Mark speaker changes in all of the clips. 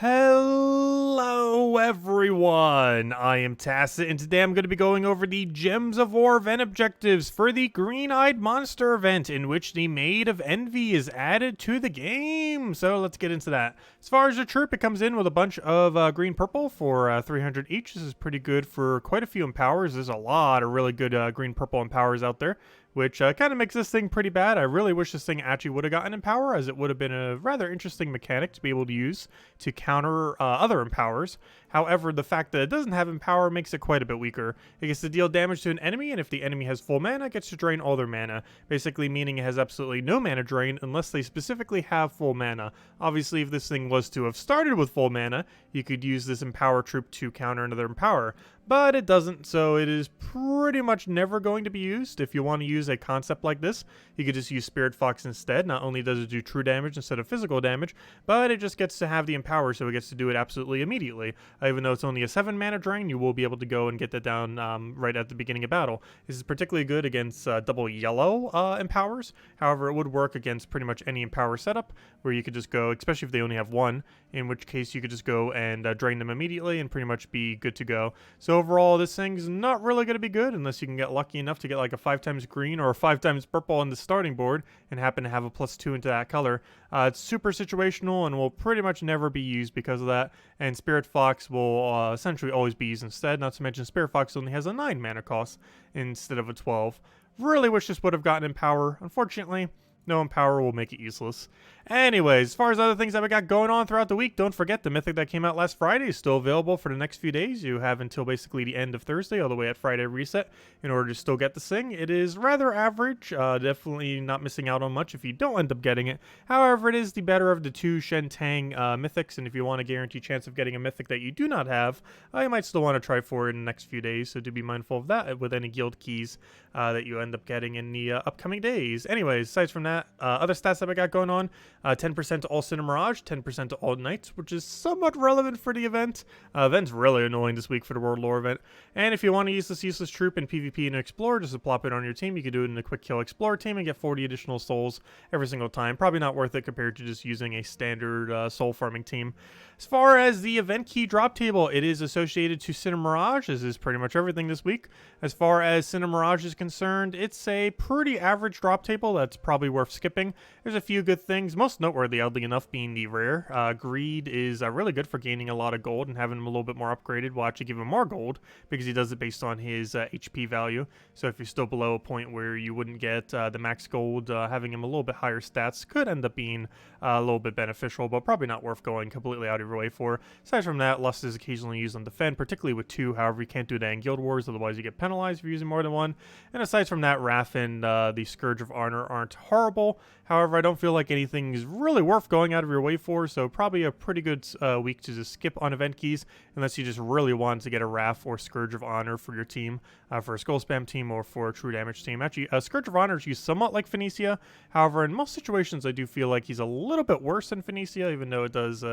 Speaker 1: Hello everyone, I am Tacet, and today I'm going to be going over the Gems of War event objectives for the Green-Eyed Monster event, in which the Maid of Envy is added to the game. So let's get into that. As far as the troop, it comes in with a bunch of green-purple for 300 each. This is pretty good for quite a few empowers. There's a lot of really good green-purple empowers out there, which kind of makes this thing pretty bad. I really wish this thing actually would have gotten Empower, as it would have been a rather interesting mechanic to be able to use to counter other Empowers. However, the fact that it doesn't have Empower makes it quite a bit weaker. It gets to deal damage to an enemy, and if the enemy has full mana, it gets to drain all their mana, basically meaning it has absolutely no mana drain unless they specifically have full mana. Obviously, if this thing was to have started with full mana, you could use this Empower troop to counter another Empower. But it doesn't, so it is pretty much never going to be used. If you want to use a concept like this, you could just use Spirit Fox instead. Not only does it do true damage instead of physical damage, but it just gets to have the Empower, so it gets to do it absolutely immediately. Even though it's only a 7 mana drain, you will be able to go and get that down right at the beginning of battle. This is particularly good against double yellow Empowers. However, it would work against pretty much any Empower setup, where you could just go, especially if they only have one, in which case you could just go and drain them immediately and pretty much be good to go. So overall, this thing's not really going to be good unless you can get lucky enough to get like a 5 times green or a 5 times purple on the starting board and happen to have a +2 into that color. It's super situational and will pretty much never be used because of that, and Spirit Fox will essentially always be used instead, not to mention Spirit Fox only has a 9 mana cost instead of a 12. Really wish this would have gotten Empower. Unfortunately, no Empower will make it useless. Anyways, as far as other things that we got going on throughout the week, don't forget the Mythic that came out last Friday is still available for the next few days. You have until basically the end of Thursday, all the way at Friday reset, in order to still get this thing. It is rather average, definitely not missing out on much if you don't end up getting it. However, it is the better of the two Shentang Mythics, and if you want a guaranteed chance of getting a Mythic that you do not have, you might still want to try for it in the next few days, so do be mindful of that with any guild keys that you end up getting in the upcoming days. Anyways, aside from that, other stats that I got going on, 10% to all Cinemirage, 10% to all Knights, which is somewhat relevant for the event. Event's really annoying this week for the World Lore event. And if you want to use this useless troop in PvP and Explorer, just to plop it on your team, you can do it in a quick kill Explorer team and get 40 additional souls every single time. Probably not worth it compared to just using a standard soul farming team. As far as the event key drop table, it is associated to Cinemirage, as is pretty much everything this week. As far as Cinemirage is concerned, it's a pretty average drop table that's probably worth skipping. There's a few good things, most noteworthy, oddly enough, being the rare. Greed is really good for gaining a lot of gold and having him a little bit more upgraded. Will actually give him more gold because he does it based on his HP value. So if you're still below a point where you wouldn't get the max gold, having him a little bit higher stats could end up being a little bit beneficial, but probably not worth going completely out of your way for. Aside from that, Lust is occasionally used on defend, particularly with 2. However, you can't do that in Guild Wars, otherwise you get penalized if you're using more than 1. And aside from that, Wrath and the Scourge of Honor aren't horrible. However, I don't feel like anything is really worth going out of your way for, so probably a pretty good week to just skip on event keys, unless you just really want to get a Wrath or Scourge of Honor for your team, for a Skull Spam team or for a True Damage team. Actually, Scourge of Honor is used somewhat like Phoenicia. However, in most situations, I do feel like he's a little bit worse than Phoenicia, even though it does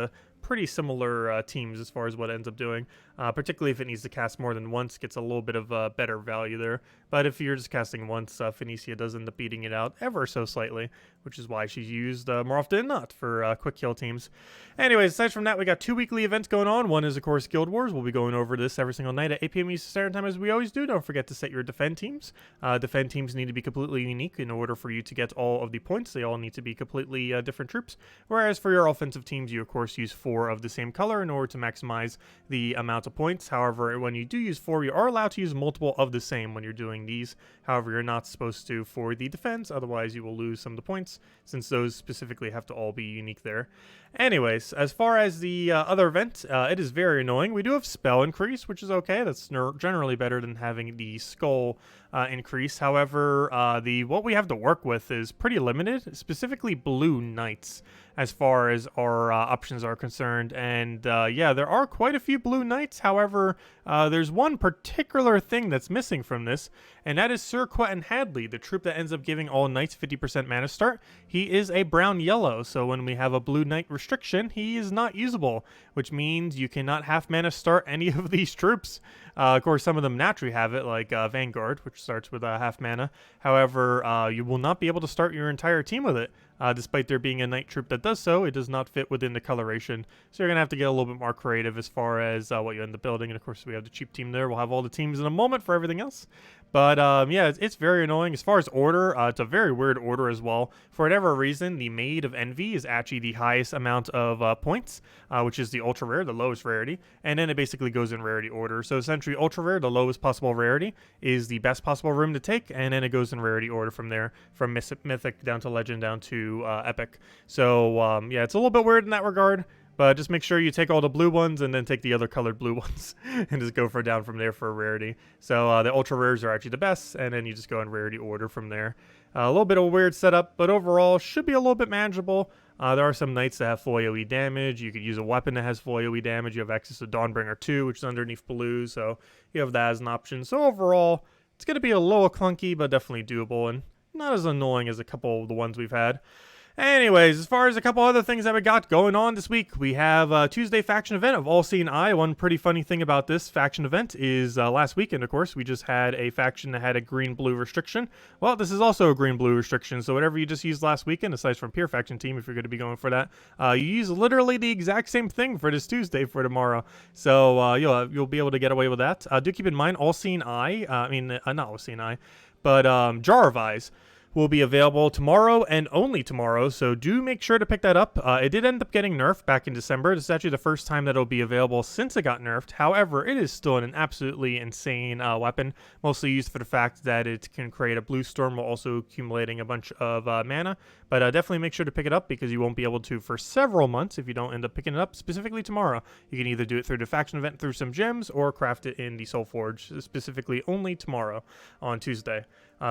Speaker 1: pretty similar teams as far as what it ends up doing. Particularly if it needs to cast more than once, gets a little bit of better value there. But if you're just casting once, Phoenicia does end up beating it out ever so slightly, which is why she's used more often than not for quick kill teams. Anyways, aside from that, we got 2 weekly events going on. One is, of course, Guild Wars. We'll be going over this every single night at 8 p.m. Eastern Standard Time, as we always do. Don't forget to set your defend teams. Defend teams need to be completely unique in order for you to get all of the points. They all need to be completely different troops. Whereas for your offensive teams, you, of course, use 4 of the same color in order to maximize the amount of points. However, when you do use 4, you are allowed to use multiple of the same when you're doing these. However, you're not supposed to for the defense, otherwise you will lose some of the points, since those specifically have to all be unique there. Anyways, as far as the other event, it is very annoying. We do have spell increase, which is okay. That's generally better than having the skull increase. However, what we have to work with is pretty limited, specifically blue knights, as far as our options are concerned. And yeah, there are quite a few blue knights. However, there's one particular thing that's missing from this, and that is Sir Quentin Hadley, the troop that ends up giving all knights 50% mana start. He is a brown-yellow, so when we have a blue knight restriction, he is not usable, which means you cannot half mana start any of these troops. Of course, some of them naturally have it, like Vanguard, which starts with half mana. However, you will not be able to start your entire team with it. Despite there being a knight troop that does so, it does not fit within the coloration. So you're going to have to get a little bit more creative as far as what you end up building. And of course, we have the cheap team there. We'll have all the teams in a moment for everything else. But yeah, it's very annoying. As far as order, it's a very weird order as well. For whatever reason, the Maid of Envy is actually the highest amount of points, which is the ultra rare, the lowest rarity. And then it basically goes in rarity order. So essentially, ultra rare, the lowest possible rarity, is the best possible room to take. And then it goes in rarity order from there, from mythic down to legend down to epic. So yeah, it's a little bit weird in that regard. But just make sure you take all the blue ones and then take the other colored blue ones and just go for down from there for rarity. So the ultra rares are actually the best, and then you just go in rarity order from there. A little bit of a weird setup, but overall should be a little bit manageable. There are some knights that have full AoE damage. You could use a weapon that has full AoE damage. You have access to Dawnbringer 2, which is underneath blue, so you have that as an option. So overall, it's going to be a little clunky, but definitely doable, and not as annoying as a couple of the ones we've had. Anyways, as far as a couple other things that we got going on this week, we have a Tuesday faction event of All Seeing Eye. One pretty funny thing about this faction event is last weekend, of course, we just had a faction that had a green-blue restriction. Well, this is also a green-blue restriction, so whatever you just used last weekend, aside from Pure Faction Team, if you're going to be going for that, you use literally the exact same thing for this Tuesday for tomorrow. So you'll be able to get away with that. Do keep in mind, All Seeing Eye, not All Seeing Eye, but Jar of Eyes will be available tomorrow and only tomorrow, so do make sure to pick that up. It did end up getting nerfed back in December. This is actually the first time that it'll be available since it got nerfed. However, it is still an absolutely insane weapon, mostly used for the fact that it can create a blue storm while also accumulating a bunch of mana. But definitely make sure to pick it up because you won't be able to for several months if you don't end up picking it up specifically tomorrow. You can either do it through the faction event through some gems or craft it in the Soul Forge, specifically only tomorrow on Tuesday.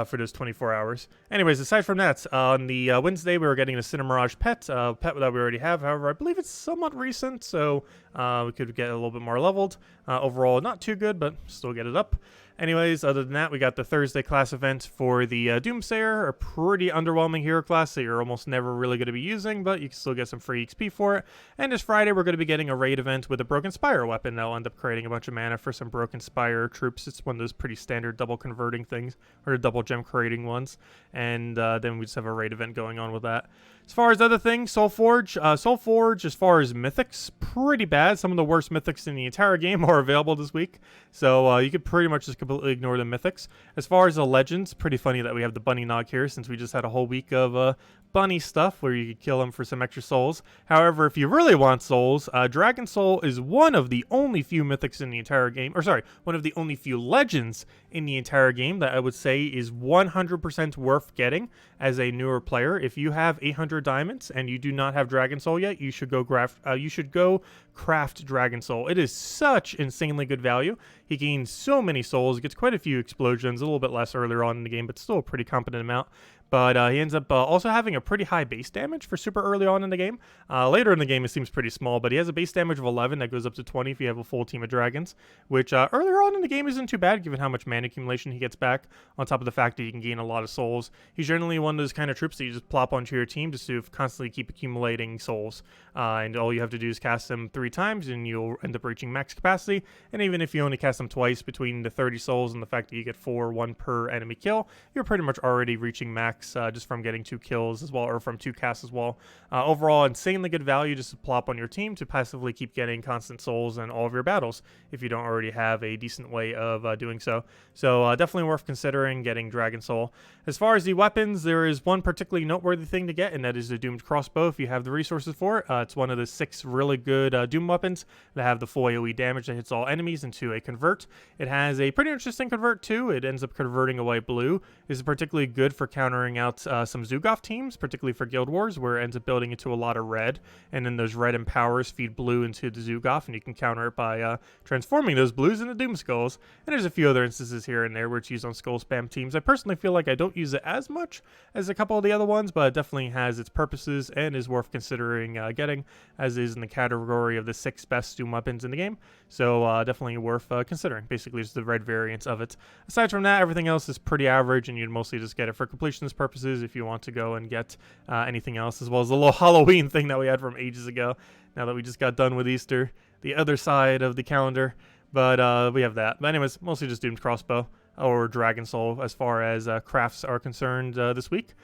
Speaker 1: For those 24 hours. Anyways, aside from that, on the Wednesday, we were getting a Cinemirage pet that we already have. However, I believe it's somewhat recent, so we could get a little bit more leveled. Overall, not too good, but still get it up. Anyways, other than that, we got the Thursday class event for the Doomsayer, a pretty underwhelming hero class that you're almost never really going to be using, but you can still get some free XP for it. And this Friday, we're going to be getting a raid event with a Broken Spire weapon that'll end up creating a bunch of mana for some Broken Spire troops. It's one of those pretty standard double converting things, or double gem creating ones. And then we just have a raid event going on with that. As far as other things, Soul Forge, as far as mythics, pretty bad. Some of the worst mythics in the entire game are available this week. So you could pretty much just completely ignore the mythics. As far as the legends, pretty funny that we have the bunny nog here since we just had a whole week of bunny stuff where you could kill them for some extra souls. However, if you really want souls, Dragon Soul is one of the only few mythics in the entire game, or sorry, one of the only few legends in the entire game that I would say is 100% worth getting as a newer player. If you have 800 diamonds and you do not have Dragon Soul yet, you should go craft Dragon Soul. It is such insanely good value. He gains so many souls, gets quite a few explosions, a little bit less earlier on in the game, but still a pretty competent amount. But he ends up also having a pretty high base damage for super early on in the game. Later in the game, it seems pretty small, but he has a base damage of 11 that goes up to 20 if you have a full team of dragons, which earlier on in the game isn't too bad given how much mana accumulation he gets back, on top of the fact that he can gain a lot of souls. He's generally one of those kind of troops that you just plop onto your team just to constantly keep accumulating souls. And all you have to do is cast them 3 times and you'll end up reaching max capacity. And even if you only cast them twice, between the 30 souls and the fact that you get 1 per enemy kill, you're pretty much already reaching max just from getting 2 kills as well, or from 2 casts as well. Overall, insanely good value just to plop on your team to passively keep getting constant souls in all of your battles if you don't already have a decent way of doing so. So definitely worth considering getting Dragon Soul. As far as the weapons, there is one particularly noteworthy thing to get, and that is the Doomed Crossbow if you have the resources for it. It's one of the 6 really good Doom weapons that have the full AoE damage that hits all enemies into a convert. It has a pretty interesting convert too. It ends up converting away blue. This is particularly good for countering out some Zugoth teams, particularly for Guild Wars, where it ends up building into a lot of red, and then those red empowers feed blue into the Zugoth, and you can counter it by transforming those blues into Doom Skulls. And there's a few other instances here and there where it's used on skull spam teams. I personally feel like I don't use it as much as a couple of the other ones, but it definitely has its purposes and is worth considering getting, as is in the category of the 6 best Doom weapons in the game. So definitely worth considering. Basically, it's the red variants of it. Aside from that, everything else is pretty average, and you'd mostly just get it for completionist purposes if you want to go and get anything else, as well as the little Halloween thing that we had from ages ago, now that we just got done with Easter, the other side of the calendar. But we have that. But anyways, mostly just Doomed Crossbow or Dragon Soul as far as crafts are concerned this week.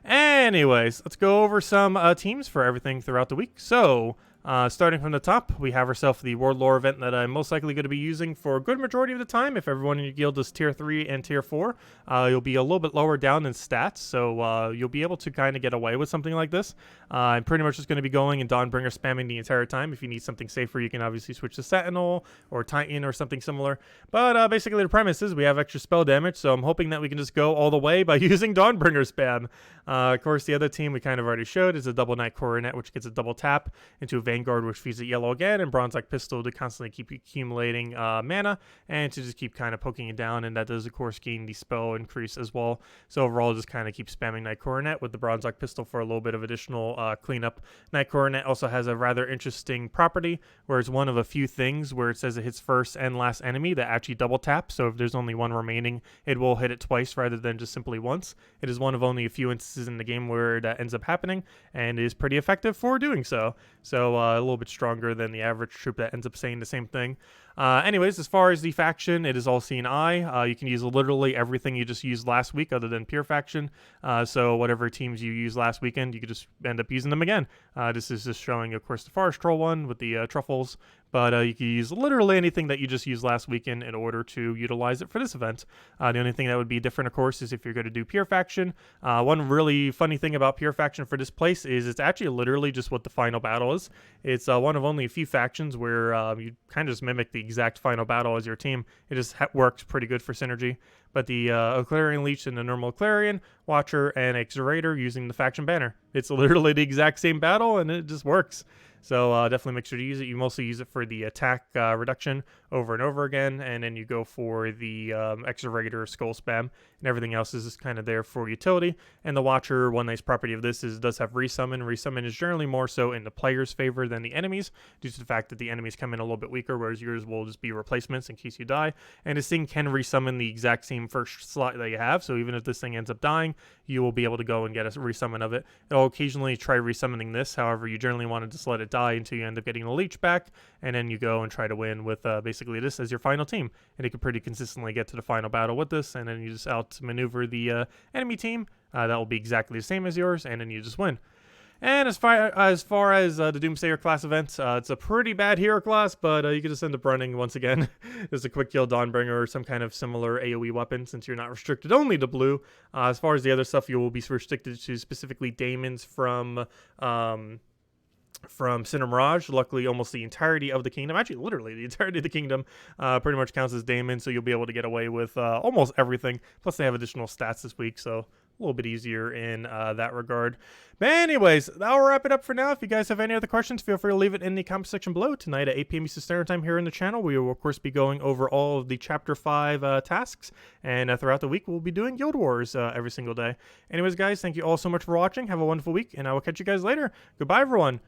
Speaker 1: Anyways, let's go over some teams for everything throughout the week. So, starting from the top, we have ourselves the World Lore event that I'm most likely going to be using for a good majority of the time. If everyone in your guild is tier 3 and tier 4, you'll be a little bit lower down in stats, so you'll be able to kind of get away with something like this. I'm pretty much just going to be going and Dawnbringer spamming the entire time. If you need something safer, you can obviously switch to Sentinel or Titan or something similar. But basically the premise is we have extra spell damage, so I'm hoping that we can just go all the way by using Dawnbringer spam. Of course, the other team we kind of already showed is a double Knight Coronet, which gets a double tap into a Vanguard, which feeds it yellow again, and Bronze-like Pistol to constantly keep accumulating mana and to just keep kind of poking it down. And that does, of course, gain the spell increase as well. So overall, just kind of keep spamming Knight Coronet with the Bronze-like Pistol for a little bit of additional cleanup. Knight Coronet also has a rather interesting property, where it's one of a few things where it says it hits first and last enemy that actually double tap. So if there's only one remaining, it will hit it twice rather than just simply once. It is one of only a few instances in the game where that ends up happening, and is pretty effective for doing so. So a little bit stronger than the average troop that ends up saying the same thing. Anyways, as far as the faction, it is all seeing eye. You can use literally everything you just used last week other than pure faction. So whatever teams you used last weekend, you could just end up using them again. This is just showing, of course, the Forest Troll one with the truffles. But you can use literally anything that you just used last weekend in order to utilize it for this event. The only thing that would be different, of course, is if you're going to do pure faction. One really funny thing about pure faction for this place is it's actually literally just what the final battle is. It's one of only a few factions where you kind of just mimic the exact final battle as your team. It just works pretty good for synergy. But the Eclarian Leech and the normal Eclarian, Watcher, and Exorator using the faction banner. It's literally the exact same battle, and it just works. So definitely make sure to use it. You mostly use it for the attack reduction over and over again, and then you go for the Exorator Skull Spam, and everything else is just kind of there for utility. And the Watcher, one nice property of this is it does have Resummon. Resummon is generally more so in the player's favor than the enemies, due to the fact that the enemies come in a little bit weaker, whereas yours will just be replacements in case you die. And this thing can resummon the exact same first slot that you have, so even if this thing ends up dying, you will be able to go and get a resummon of it. It'll occasionally try resummoning this, however, you generally want to just let it die until you end up getting the leech back, and then you go and try to win with basically this as your final team. And you can pretty consistently get to the final battle with this, and then you just outmaneuver the enemy team. That will be exactly the same as yours, and then you just win. And as far as the Doomsayer class event, it's a pretty bad hero class, but you can just end up running, once again, just a quick kill Dawnbringer or some kind of similar AoE weapon, since you're not restricted only to blue. As far as the other stuff, you will be restricted to specifically Daemons from Cinder Mirage. Luckily, almost the entirety of the kingdom, actually literally the entirety of the kingdom, pretty much counts as Daemon, so you'll be able to get away with almost everything. Plus they have additional stats this week, so a little bit easier in that regard. But anyways, that'll wrap it up for now. If you guys have any other questions, feel free to leave it in the comment section below. Tonight at 8 p.m. Eastern Standard Time here in the channel, we will of course be going over all of the Chapter 5 tasks, and throughout the week we'll be doing Guild Wars every single day. Anyways guys, thank you all so much for watching. Have a wonderful week, and I will catch you guys later. Goodbye everyone.